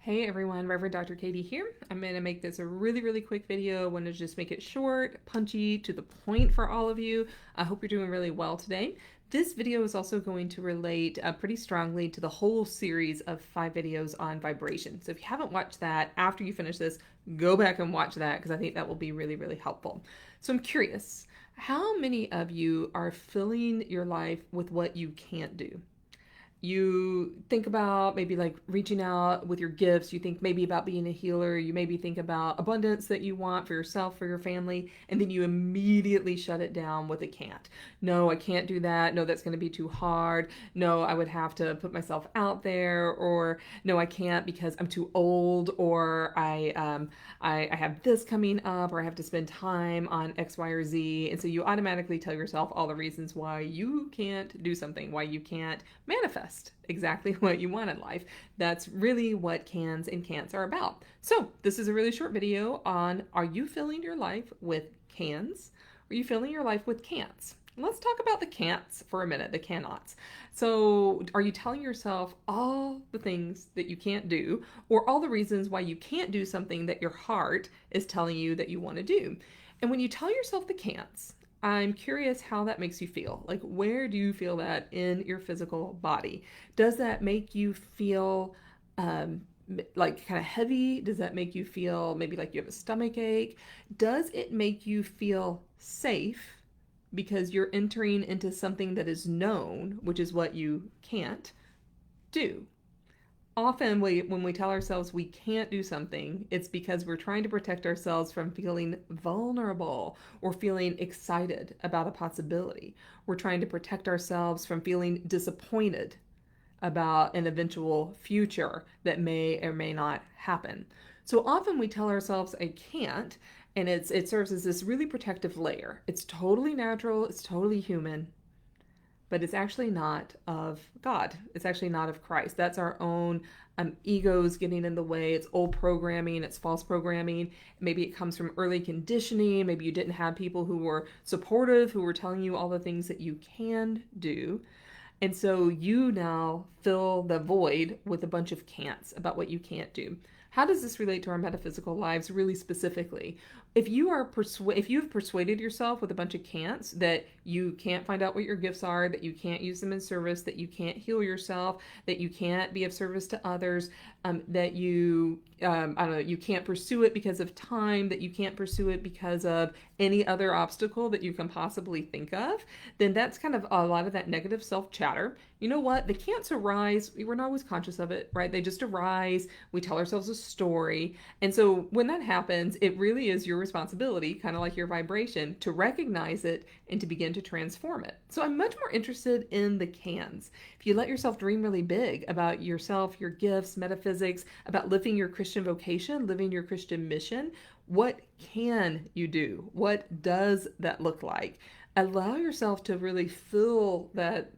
Hey everyone, Reverend Dr. Katie here. I'm going to make this a really quick video. I want to just make it short, punchy, to the point for all of you. I hope you're doing really well today. This video is also going to relate pretty strongly to the whole series of 5 videos on vibration. So if you haven't watched that, after you finish this, go back and watch that because I think that will be really helpful. So I'm curious, how many of you are filling your life with what you can't do? You think about maybe like reaching out with your gifts. You think maybe about being a healer. You maybe think about abundance that you want for yourself, for your family, and then you immediately shut it down with a can't. No, I can't do that. No, that's going to be too hard. No, I would have to put myself out there, or no, I can't because I'm too old, or I have this coming up, or I have to spend time on X, Y, or Z. And so you automatically tell yourself all the reasons why you can't do something, why you can't manifest exactly what you want in life. That's really what cans and can'ts are about. So this is a really short video on, are you filling your life with cans? Or are you filling your life with can'ts? Let's talk about the can'ts for a minute, the cannots. So are you telling yourself all the things that you can't do, or all the reasons why you can't do something that your heart is telling you that you want to do? And when you tell yourself the can'ts, I'm curious how that makes you feel. Like, where do you feel that in your physical body? Does that make you feel um, like kind of heavy? Does that make you feel maybe like you have a stomach ache? Does it make you feel safe because you're entering into something that is known, which is what you can't do? Often when we tell ourselves we can't do something, it's because we're trying to protect ourselves from feeling vulnerable or feeling excited about a possibility. We're trying to protect ourselves from feeling disappointed about an eventual future that may or may not happen. So often we tell ourselves I can't, and it serves as this really protective layer. It's totally natural, it's totally human, but it's actually not of God. It's actually not of Christ. That's our own egos getting in the way. It's old programming, it's false programming. Maybe it comes from early conditioning. Maybe you didn't have people who were supportive, who were telling you all the things that you can do. And so you now fill the void with a bunch of can'ts about what you can't do. How does this relate to our metaphysical lives really specifically? If you are if you've persuaded yourself with a bunch of can'ts that you can't find out what your gifts are, that you can't use them in service, that you can't heal yourself, that you can't be of service to others, that you I don't know, you can't pursue it because of time, that you can't pursue it because of any other obstacle that you can possibly think of, then that's kind of a lot of that negative self chatter. You know what? The can'ts arise. We're not always conscious of it, right? They just arise. We tell ourselves a story. And so when that happens, it really is your responsibility, kind of like your vibration, to recognize it and to begin to transform it. So I'm much more interested in the cans. If you let yourself dream really big about yourself, your gifts, metaphysics, about living your Christian vocation, living your Christian mission, what can you do? What does that look like? Allow yourself to really fill that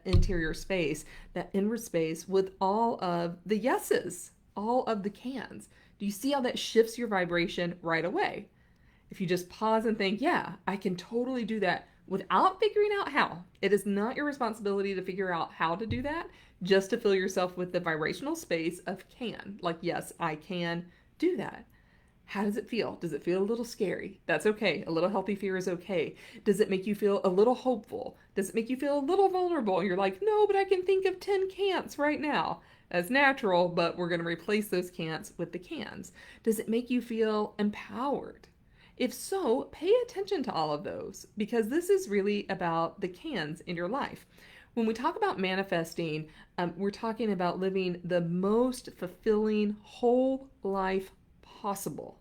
interior space, that inward space, with all of the yeses, all of the cans. Do you see how that shifts your vibration right away? If you just pause and think, yeah, I can totally do that without figuring out how. It is not your responsibility to figure out how to do that, just to fill yourself with the vibrational space of can. Like, yes, I can do that. How does it feel? Does it feel a little scary? That's okay. A little healthy fear is okay. Does it make you feel a little hopeful? Does it make you feel a little vulnerable? You're like, no, but I can think of 10 can'ts right now. That's natural, but we're going to replace those can'ts with the cans. Does it make you feel empowered? If so, pay attention to all of those, because this is really about the cans in your life. When we talk about manifesting, we're talking about living the most fulfilling whole life possible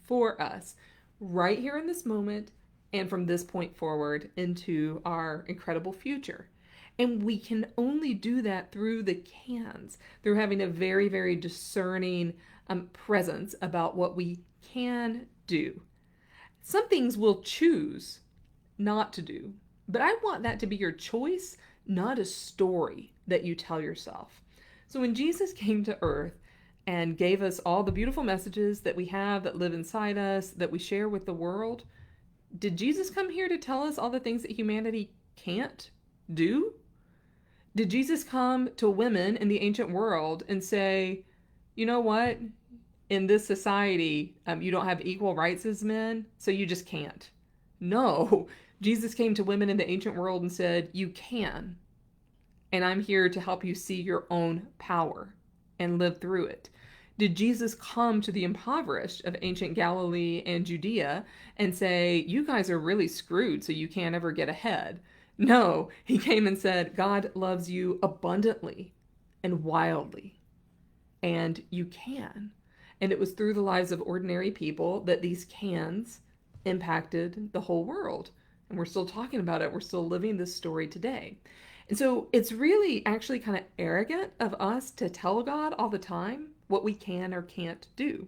for us right here in this moment and from this point forward into our incredible future. And we can only do that through the cans, through having a very discerning presence about what we can do. Some things we'll choose not to do, but I want that to be your choice, not a story that you tell yourself. So when Jesus came to earth and gave us all the beautiful messages that we have that live inside us, that we share with the world, did Jesus come here to tell us all the things that humanity can't do? Did Jesus come to women in the ancient world and say, you know what? In this society, you don't have equal rights as men, so you just can't. No, Jesus came to women in the ancient world and said, you can. And I'm here to help you see your own power and live through it. Did Jesus come to the impoverished of ancient Galilee and Judea and say, you guys are really screwed, so you can't ever get ahead? No, he came and said, God loves you abundantly and wildly, and you can. And it was through the lives of ordinary people that these cans impacted the whole world. And we're still talking about it. We're still living this story today. And so it's really actually kind of arrogant of us to tell God all the time what we can or can't do.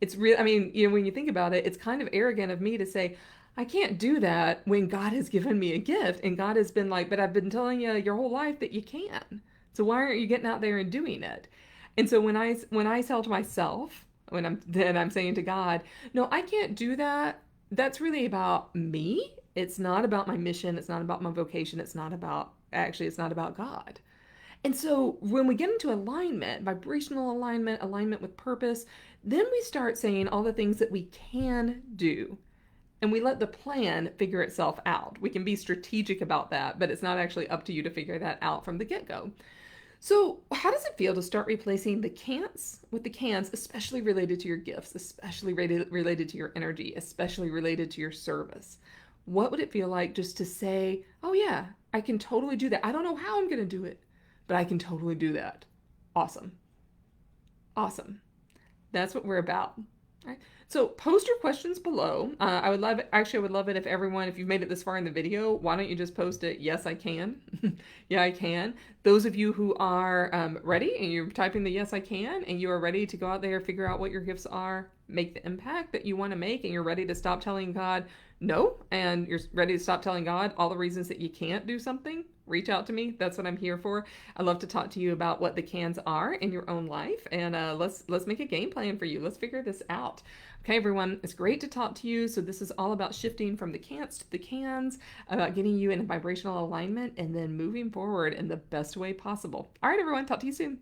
It's real. I mean, when you think about it, it's kind of arrogant of me to say, I can't do that when God has given me a gift. And God has been like, but I've been telling you your whole life that you can. So why aren't you getting out there and doing it? And so when I tell to myself, I'm saying to God, no, I can't do that. That's really about me. It's not about my mission. It's not about my vocation. It's not about God. And so when we get into alignment, vibrational alignment, alignment with purpose, then we start saying all the things that we can do. And we let the plan figure itself out. We can be strategic about that, but it's not actually up to you to figure that out from the get-go. So how does it feel to start replacing the can'ts with the cans, especially related to your gifts, especially related to your energy, especially related to your service? What would it feel like just to say, oh yeah, I can totally do that. I don't know how I'm going to do it, but I can totally do that. Awesome. Awesome. That's what we're about. All right. So post your questions below. I would love it. Actually, I would love it if everyone, if you've made it this far in the video, why don't you just post it? Yes, I can. Yeah, I can. Those of you who are ready and you're typing the yes, I can, and you are ready to go out there, figure out what your gifts are, make the impact that you want to make, and you're ready to stop telling God no, and you're ready to stop telling God all the reasons that you can't do something, reach out to me. That's what I'm here for. I love to talk to you about what the cans are in your own life, and let's make a game plan for you. Let's figure this out. Okay, everyone, it's great to talk to you. So this is all about shifting from the can'ts to the cans, about getting you in a vibrational alignment, and then moving forward in the best way possible. All right, everyone, talk to you soon.